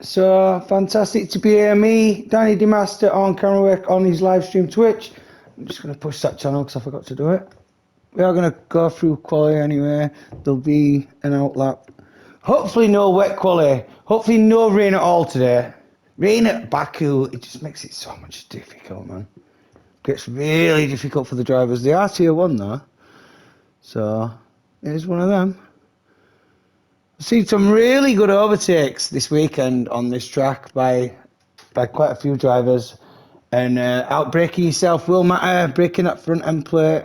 So fantastic to be here. Me, Danny DeMaster on camera work on his live stream Twitch. I'm just going to push that channel because I forgot to do it. We are going to go through quality anyway. There'll be an outlap. Hopefully no wet quality. Hopefully no rain at all today. Rain at Baku, it just makes it so much difficult, man. Gets really difficult for the drivers. They are tier 1 though. So it is one of them. I've seen some really good overtakes this weekend on this track by quite a few drivers, and outbraking yourself will matter. Breaking that front end plate,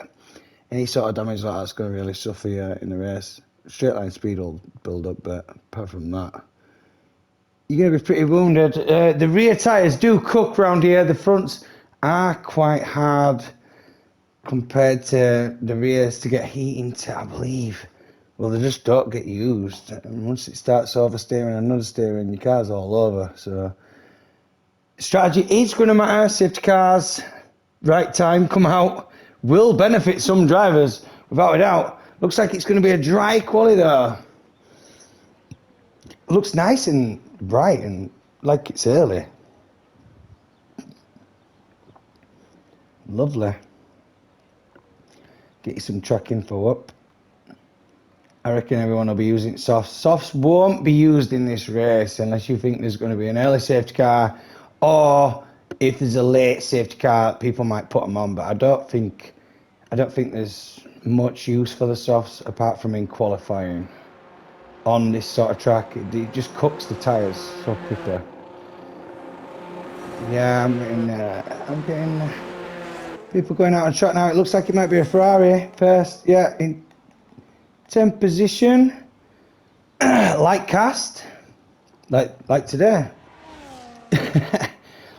any sort of damage like that's going to really suffer you in the race. Straight line speed will build up, but apart from that, you're going to be pretty wounded. The rear tyres do cook round here. The fronts are quite hard compared to the rears to get heat into, I believe. Well, they just don't get used. And once it starts oversteering and understeering, your car's all over. So, strategy is going to matter. Safety cars, right time, come out, will benefit some drivers, without a doubt. Looks like it's going to be a dry quali though. Looks nice and bright and like it's early. Lovely. Get you some track info up. I reckon everyone will be using softs. Softs won't be used in this race unless you think there's going to be an early safety car, or if there's a late safety car, people might put them on. But I don't think there's much use for the softs apart from in qualifying. On this sort of track, it just cooks the tyres so quickly. Yeah, I'm getting people going out on track now. It looks like it might be a Ferrari first. Yeah, in 10th position, light cast, like today.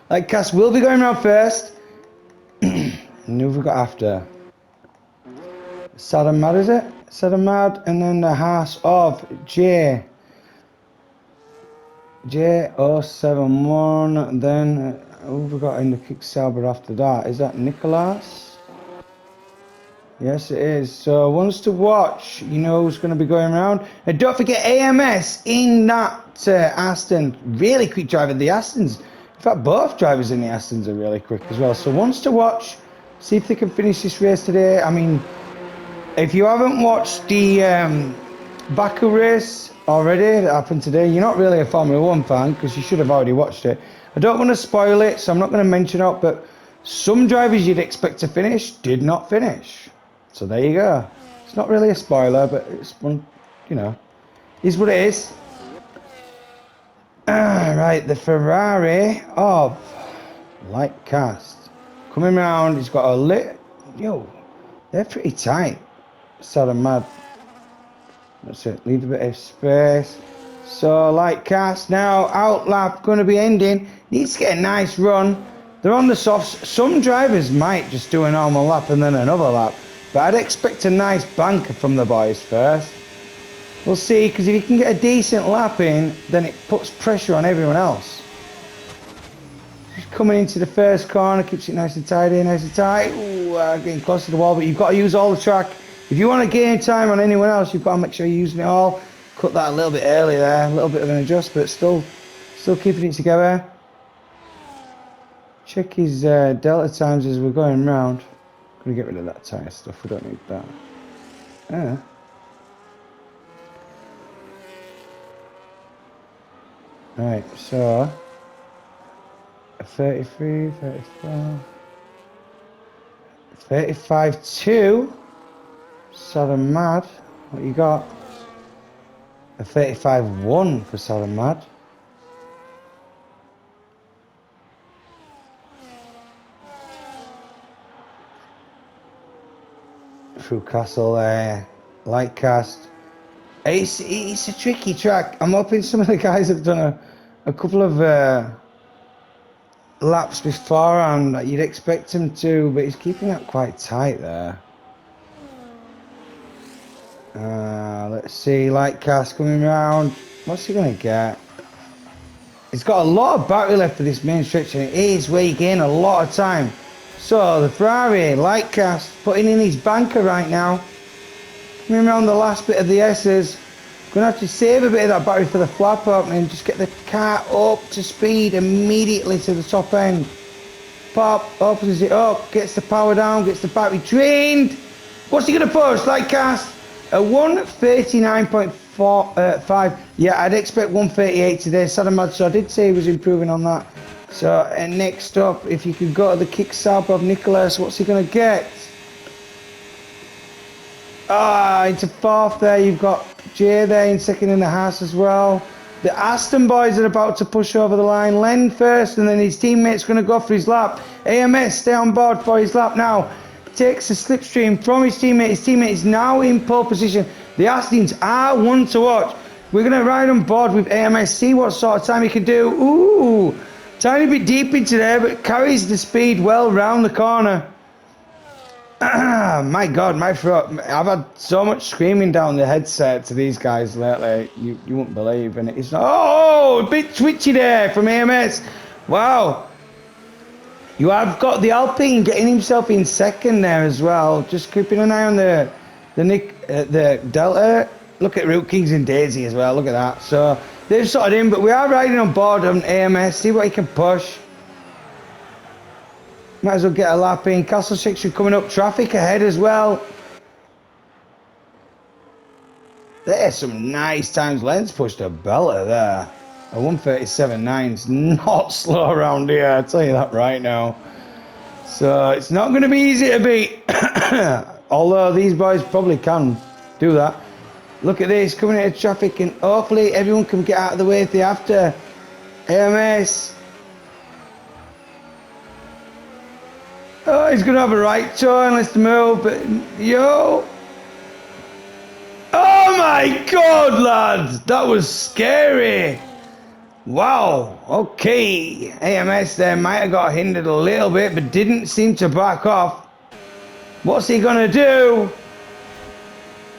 Light cast will be going around first. And who have we got after? Sad Mad, is it? Sad Mad, and then the Haas of J071. Then who have we got in the kick Sauber after that? Is that Nicolas? Yes, it is. So ones to watch, you know who's going to be going around. And don't forget AMS in that Aston. Really quick driver. The Astons, in fact, both drivers in the Astons are really quick as well. So ones to watch. See if they can finish this race today. I mean, if you haven't watched the Baku race already that happened today, you're not really a Formula 1 fan because you should have already watched it. I don't want to spoil it, so I'm not going to mention it, but some drivers you'd expect to finish did not finish. So there you go. It's not really a spoiler, but it's one, you know, is what it is. Right, the Ferrari of light cast coming round. He's got a lit. Yo, they're pretty tight. Sad and mad. That's it. Leave a bit of space. So light cast now. Outlap going to be ending. Needs to get a nice run. They're on the softs. Some drivers might just do a normal lap and then another lap. But I'd expect a nice banker from the boys first. We'll see, because if you can get a decent lap in, then it puts pressure on everyone else. Just coming into the first corner, keeps it nice and tidy, nice and tight. Ooh, getting close to the wall, but you've got to use all the track. If you want to gain time on anyone else, you've got to make sure you're using it all. Cut that a little bit early there, a little bit of an adjust, but still keeping it together. Check his delta times as we're going round. Gonna get rid of that tyre stuff, we don't need that. Yeah. Right, so a 33, 34, 35-2. Sad and Mad. What you got? A 35-1 for Sad and Mad. Through Castle, light cast. It's a tricky track. I'm hoping some of the guys have done a couple of laps before, and you'd expect him to, but he's keeping that quite tight there. Let's see, light cast coming round. What's he gonna get? He's got a lot of battery left for this main stretch, and it is where you gain a lot of time. So the Ferrari, light cast, putting in his banker right now. Coming around the last bit of the S's. Gonna have to save a bit of that battery for the flap opening. Just get the car up to speed immediately to the top end. Pop, opens it up, gets the power down, gets the battery drained. What's he gonna post? Like cast a 139.5. Yeah, I'd expect 138 today. Sadamad, so I did say he was improving on that. So and next up, if you could go to the kickstart of Nicholas, what's he gonna get? Into fourth there. You've got Jay there in second in the Haas as well. The Aston boys are about to push over the line. Len first, and then his teammate's going to go for his lap. AMS, stay on board for his lap now. Takes the slipstream from his teammate. His teammate is now in pole position. The Astons are one to watch. We're going to ride on board with AMS, see what sort of time he can do. Ooh, tiny bit deep into there, but carries the speed well round the corner. My God, my throat. I've had so much screaming down the headset to these guys lately. You wouldn't believe. And it's a bit twitchy there from AMS. Wow. You have got the Alpine getting himself in second there as well. Just keeping an eye on the Delta. Look at Root Kings and Daisy as well. Look at that. So they've sorted in, but we are riding on board on AMS. See what he can push. Might as well get a lap in. Castle Section coming up. Traffic ahead as well. There's some nice times. Len's pushed a belter there. A 137.9 is not slow around here. I'll tell you that right now. So it's not going to be easy to beat. Although these boys probably can do that. Look at this. Coming into traffic, and hopefully everyone can get out of the way if they have to. AMS. Oh, he's going to have a right turn, let's move, but yo. Oh my God, lads, that was scary. Wow, okay. AMS there might have got hindered a little bit, but didn't seem to back off. What's he going to do?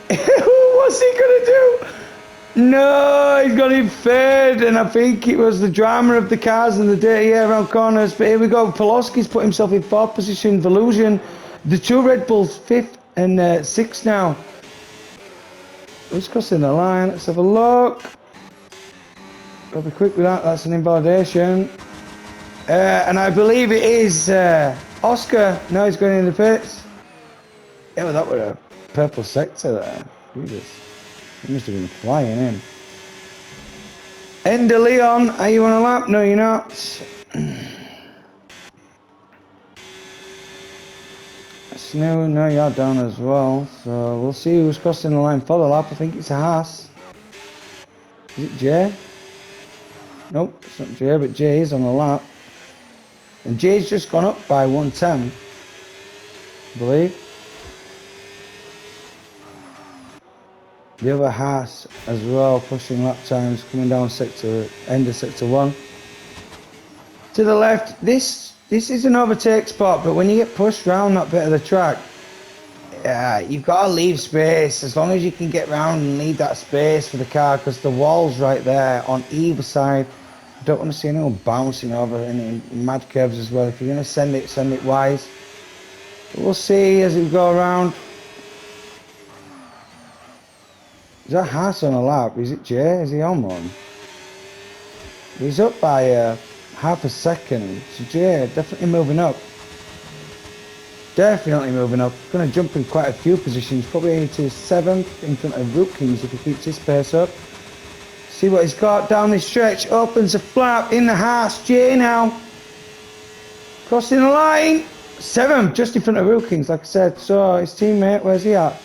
What's he going to do? No, he's got him third, and I think it was the drama of the cars and the dirty air around corners. But here we go. Poloski's put himself in fourth position. Volusian, the two Red Bulls, fifth and sixth now. Who's crossing the line? Let's have a look. Gotta be quick with that. That's an invalidation. And I believe it is Oscar. Now he's going in the pits. Yeah, well, that was a purple sector there. Jesus. He must have been flying in. Ender Leon, are you on a lap? No, you're not. Snow, no, you're down as well. So we'll see who's crossing the line for the lap. I think it's a Haas. Is it Jay? Nope, it's not Jay, but Jay is on the lap. And Jay's just gone up by 110, I believe. The other Haas as well, pushing lap times, coming down end of sector 1. To the left, this is an overtake spot, but when you get pushed round that bit of the track, you've got to leave space. As long as you can get round and leave that space for the car, because the wall's right there on either side. I don't want to see anyone bouncing over any mad curves as well. If you're going to send it wise. But we'll see as we go around. Is that Haas on a lap? Is it Jay? Is he on one? He's up by half a second. So Jay definitely moving up. Definitely moving up. Going to jump in quite a few positions. Probably into 7th in front of Root Kings if he keeps his pace up. See what he's got down this stretch. Opens a flap in the Haas. Jay now. Crossing the line. 7th just in front of Root Kings like I said. So his teammate, where's he at?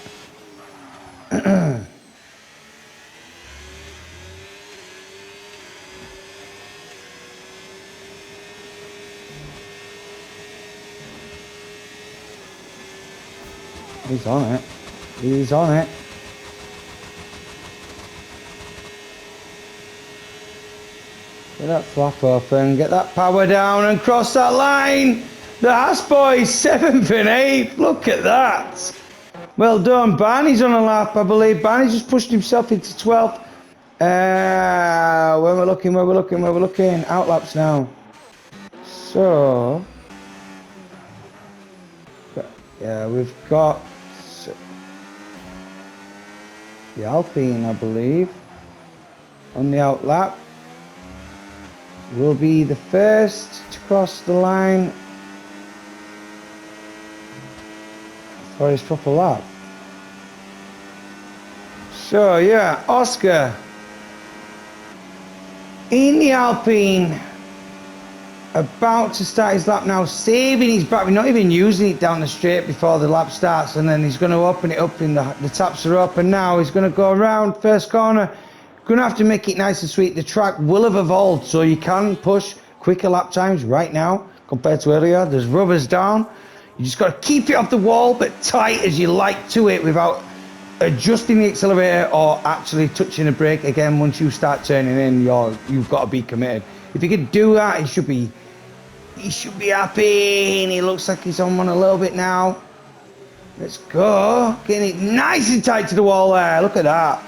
He's on it. He's on it. Get that flap open, get that power down and cross that line. The Haas boys, 7th and 8th. Look at that. Well done. Barney's on a lap, I believe. Barney just pushed himself into 12th. Where we're looking. Out laps now. So, yeah, we've got the Alpine, I believe, on the out lap, will be the first to cross the line for his proper lap. So yeah, Oscar in the Alpine, about to start his lap now, saving his battery, not even using it down the straight before the lap starts, and then he's going to open it up, and the taps are open now. He's going to go around first corner. Going to have to make it nice and sweet. The track will have evolved, so you can push quicker lap times right now compared to earlier. There's rubbers down. You just got to keep it off the wall, but tight as you like to it without adjusting the accelerator or actually touching the brake again. Once you start turning in, you've got to be committed. If you could do that, he should be happy, and he looks like he's on one a little bit now. Let's go. Getting it nice and tight to the wall there. Look at that.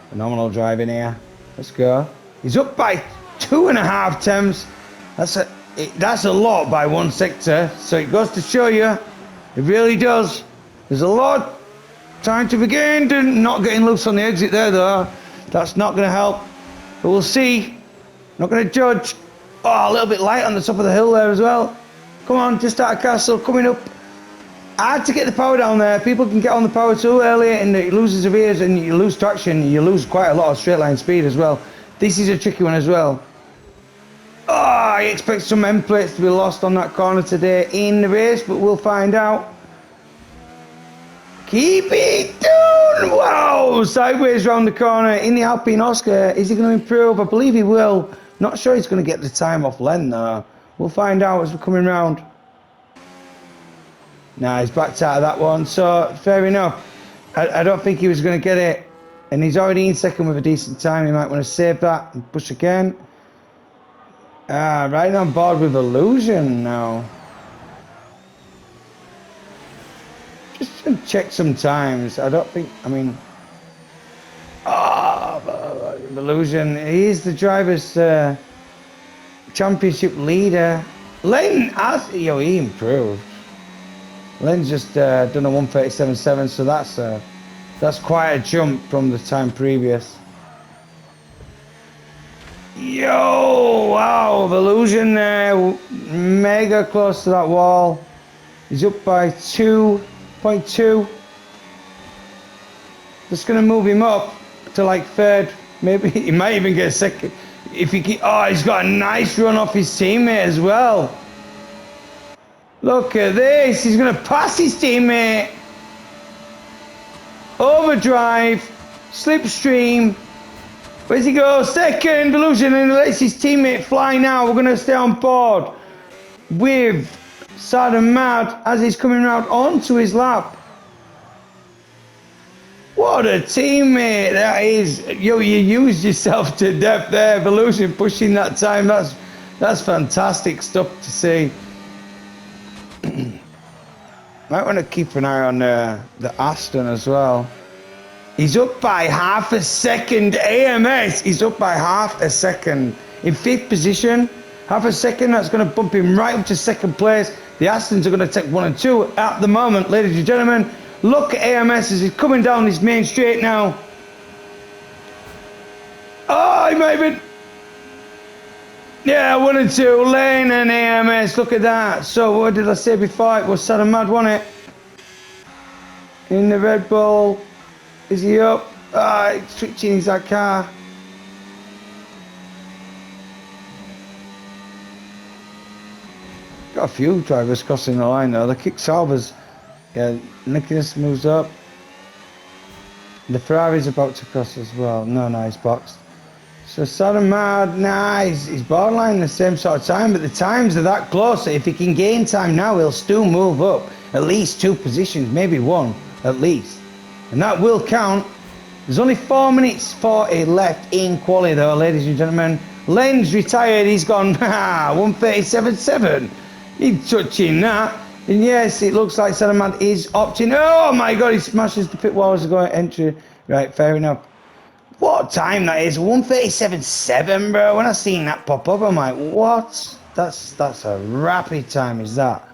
Phenomenal driving here. Let's go. He's up by 2.5 temps. That's a lot by one sector. So it goes to show you, it really does. There's a lot trying to begin. Not getting loose on the exit there though. That's not going to help. But we'll see. Not going to judge. Oh, a little bit light on the top of the hill there as well. Come on, just out of castle, coming up. Hard to get the power down there. People can get on the power too early and it loses the rears and you lose traction. You lose quite a lot of straight line speed as well. This is a tricky one as well. Oh, I expect some end plates to be lost on that corner today in the race, but we'll find out. Keep it down! Wow! Sideways round the corner in the Alpine Oscar. Is he going to improve? I believe he will. Not sure he's going to get the time off Len though. We'll find out as we're coming round. Nah, he's backed out of that one, so fair enough. I don't think he was going to get it. And he's already in second with a decent time. He might want to save that and push again. Right on board with Illusion now. Just to check some times. I don't think, I mean... Illusion, he is the driver's championship leader. Len, he improved. Len's just done a 1:37.7, so that's quite a jump from the time previous. Yo, wow, Illusion there, mega close to that wall. He's up by 2.2. Just gonna move him up to like third. Maybe he might even get a second. If he keep, oh, he's got a nice run off his teammate as well. Look at this, he's going to pass his teammate. Overdrive, slipstream. Where's he go? Second, Illusion, and lets his teammate fly now. We're going to stay on board with Sad and Mad as he's coming round onto his lap. What a teammate that is. Yo, you used yourself to death there, Illusion, pushing that time. That's fantastic stuff to see. Might want to keep an eye on the Aston as well. He's up by half a second. AMS, he's up by half a second. In 5th position, half a second, that's going to bump him right up to 2nd place. The Astons are going to take 1 and 2 at the moment, ladies and gentlemen. Look at AMS as he's coming down this main straight now. Oh, he might have been... Yeah, 1 and 2, Lane and AMS, look at that. So what did I say before? It was Sad and Mad, wasn't it? In the Red Bull. Is he up? He's switching his that car. Got a few drivers crossing the line though. The kick salvers. Yeah, Nicholas moves up. The Ferrari's about to cross as well. No, he's boxed. So Sad and Mad, he's borderline the same sort of time, but the times are that close. If he can gain time now, he'll still move up at least 2 positions, maybe 1 at least. And that will count. There's only 4 minutes 40 left in quali though, ladies and gentlemen. Len's retired, he's gone 1:37.7. He's touching that. And yes, it looks like Sad and Mad is opting. Oh my god, he smashes the pit wall as going entry. Right, fair enough. What time that is? 1:37.7, bro. When I seen that pop up, I'm like, what? That's a rapid time, is that?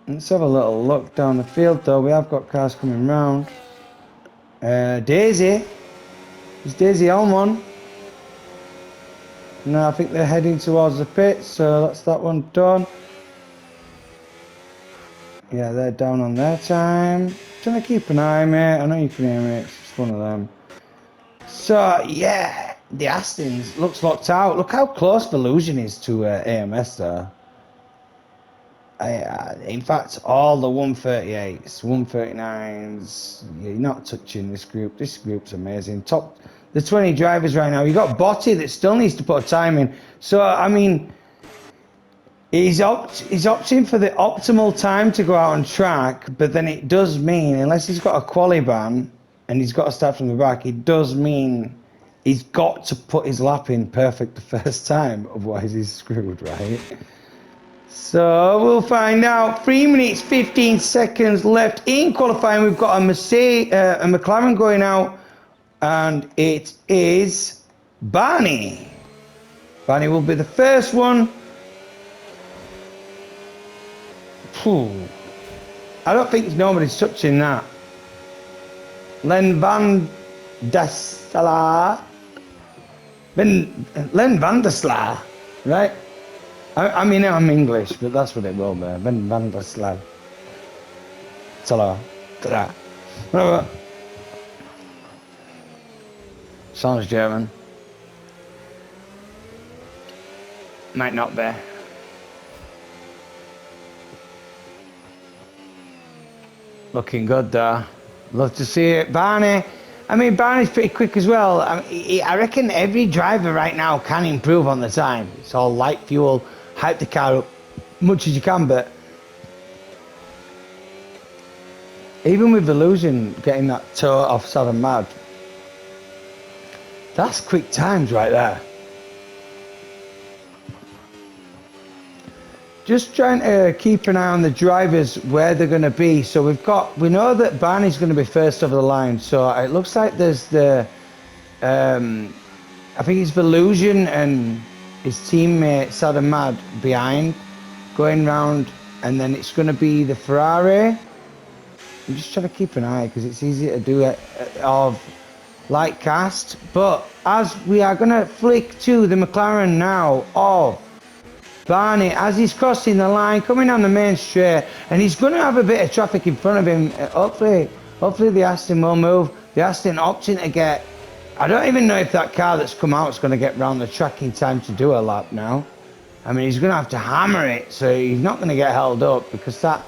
Let's have a little look down the field though. We have got cars coming round. Daisy. Is Daisy on one? No, I think they're heading towards the pit, so that's that one done. Yeah, they're down on their time. Trying to keep an eye, mate. I know you can hear me. It's just one of them. So, yeah, the Astons looks locked out. Look how close Volusion is to AMS there. In fact, all the 138s, 139s, you're not touching this group. This group's amazing. Top the 20 drivers right now. You got Botti that still needs to put a time in. So I mean, he's opting for the optimal time to go out on track, but then it does mean, unless he's got a quali ban and he's got to start from the back, it does mean he's got to put his lap in perfect the first time, otherwise he's screwed, right? So we'll find out. 3 minutes 15 seconds left in qualifying. We've got a McLaren going out, and it is Barney. Barney will be the first one. I don't think nobody's touching that. Len van der Sla. Len van der Sla, right? I mean, I'm English, but that's what it will be. Len van der Sla. Sounds German. Might not be. Looking good there. Love to see it. Barney. I mean, Barney's pretty quick as well. I reckon every driver right now can improve on the time. It's all light fuel, hype the car up much as you can, but even with Illusion getting that toe off Southern Mad, that's quick times right there. Just trying to keep an eye on the drivers, where they're going to be. So we know that Barney's going to be first over the line. So it looks like there's the, I think it's Illusion and his teammate Sada Mad behind, going round, and then it's going to be the Ferrari. I'm just trying to keep an eye because it's easy to do it of light cast. But as we are going to flick to the McLaren now of Barney, as he's crossing the line, coming on the main straight, and he's going to have a bit of traffic in front of him. Hopefully the Aston will move. The Aston opting to get, I don't even know if that car that's come out is going to get round the track in time to do a lap now. I mean, he's going to have to hammer it, so he's not going to get held up, because that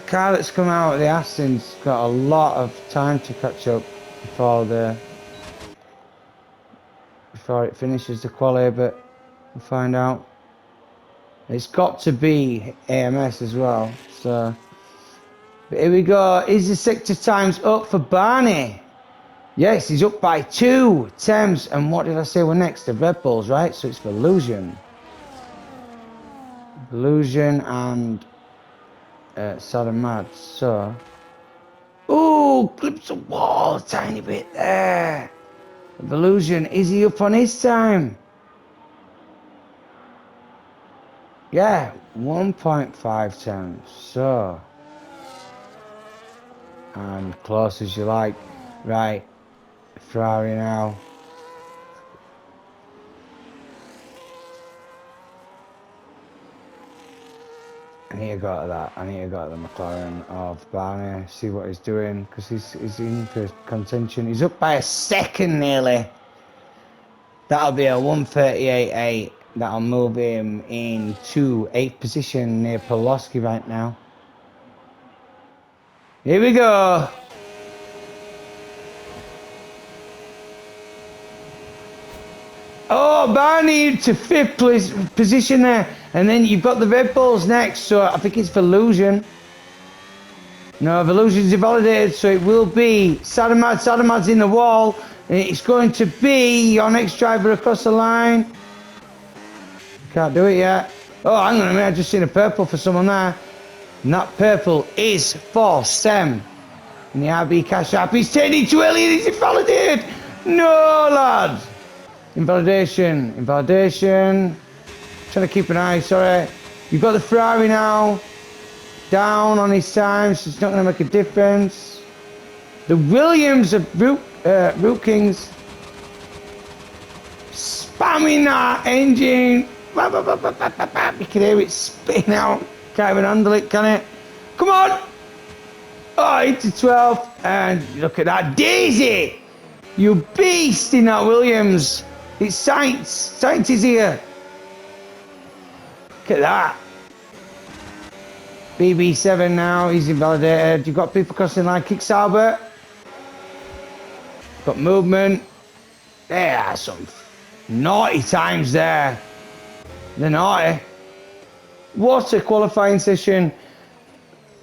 car that's come out, the Aston's got a lot of time to catch up before it finishes the quali, but we'll find out. It's got to be AMS as well. So, but here we go. Is the sector times up for Barney? Yes, he's up by 2 Thames. And what did I say? We're next to Red Bulls, right? So it's for Illusion and Southern Mad. So, ooh, clips a wall a tiny bit there. Illusion, is he up on his time? Yeah, 1.5 times. So, and close as you like. Right, Ferrari now. I need to go to that. I need to go to the McLaren of Barney, see what he's doing, because he's in for contention. He's up by a second nearly. That'll be a 1:38.8. That'll move him into 8th position near Poloski right now. Here we go. Oh, Barney to 5th position there. And then you've got the Red Bulls next. So I think it's for Illusion. No, Illusion's invalidated. So it will be Sadamad. Sadamad's in the wall. And it's going to be your next driver across the line. Can't do it yet. Oh, hang on a minute. I just seen a purple for someone there. And that purple is for Stem. In the RB Cash App. He's turning too early and he's invalidated. No, lad. Invalidation. Trying to keep an eye, sorry. You've got the Ferrari now. down on his time, so it's not going to make a difference. The Williams of Root Kings spamming that engine. You can hear it spitting out. Can't even handle it, can it? Come on! Oh, into 12, and look at that Daisy! You beast in that Williams. It's Sainz. Sainz is here. Look at that. BB7 now, he's invalidated. You've got people crossing line. Kick Sauber. Got movement. There are some naughty times there. They're naughty. What a qualifying session.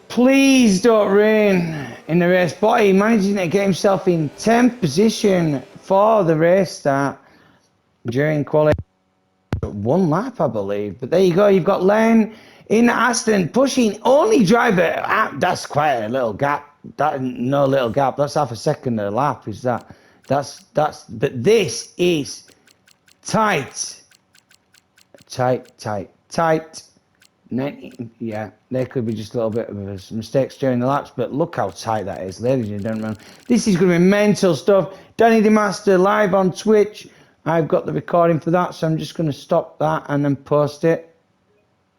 Please don't rain in the race. Boy, managing to get himself in 10th position for the race start during quality. One lap, I believe. But there you go. You've got Len in Aston pushing only driver. That's quite a little gap. That no little gap. That's half a second a lap. Is that? But this is tight. Yeah, there could be just a little bit of mistakes during the laps, but look how tight that is, ladies and gentlemen. This is going to be mental stuff. Danny DeMaster live on Twitch. I've got the recording for that, so I'm just going to stop that and then post it.